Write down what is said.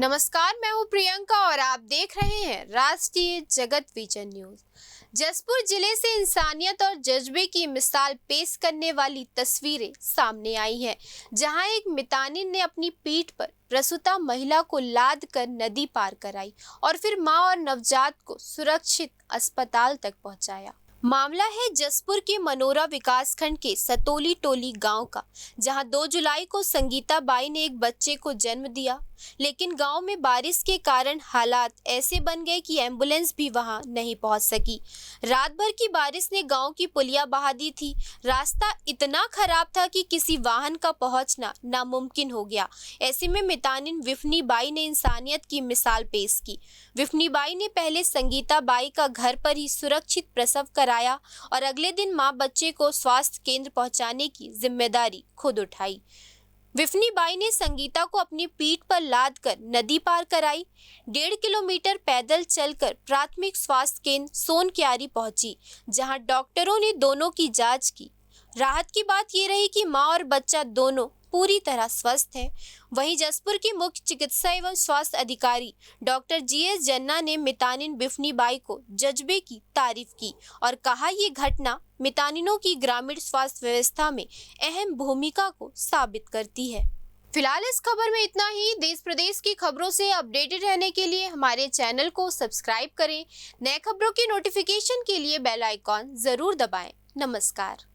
नमस्कार, मैं हूं प्रियंका और आप देख रहे हैं राष्ट्रीय जगत विजन न्यूज। जसपुर जिले से इंसानियत और जज्बे की मिसाल पेश करने वाली तस्वीरें सामने आई हैं, जहां एक मितानिन ने अपनी पीठ पर प्रसूता महिला को लाद कर नदी पार कराई और फिर मां और नवजात को सुरक्षित अस्पताल तक पहुंचाया। मामला है जसपुर के मनोरा विकासखंड के सतोली टोली गांव का, जहां 2 जुलाई को संगीता बाई ने एक बच्चे को जन्म दिया, लेकिन गांव में बारिश के कारण हालात ऐसे बन गए कि एम्बुलेंस भी वहां नहीं पहुंच सकी। रात भर की बारिश ने गांव की पुलिया बहा दी थी। रास्ता इतना खराब था कि किसी वाहन का पहुंचना नामुमकिन हो गया। ऐसे में मितानिन विफनी बाई ने इंसानियत की मिसाल पेश की। विफनी बाई ने पहले संगीता बाई का घर पर ही सुरक्षित प्रसव कराया और अगले दिन मां बच्चे को स्वास्थ्य केंद्र पहुंचाने की जिम्मेदारी खुद उठाई। विफनी बाई ने संगीता को अपनी पीठ पर लाद कर नदी पार कराई। 1.5 किलोमीटर पैदल चलकर प्राथमिक स्वास्थ्य केंद्र सोनक्यारी पहुंची, जहां डॉक्टरों ने दोनों की जांच की। राहत की बात ये रही कि मां और बच्चा दोनों पूरी तरह स्वस्थ है। वहीं जसपुर की मुख्य चिकित्सा एवं स्वास्थ्य अधिकारी डॉक्टर GS जन्ना ने मितानिन विफनी बाई को जज्बे की तारीफ की और कहा, ये घटना मितानिनों की ग्रामीण स्वास्थ्य व्यवस्था में अहम भूमिका को साबित करती है। फिलहाल इस खबर में इतना ही। देश प्रदेश की खबरों से अपडेटेड रहने के लिए हमारे चैनल को सब्सक्राइब करें। नए खबरों की नोटिफिकेशन के लिए बेल आइकॉन जरूर दबाएं। नमस्कार।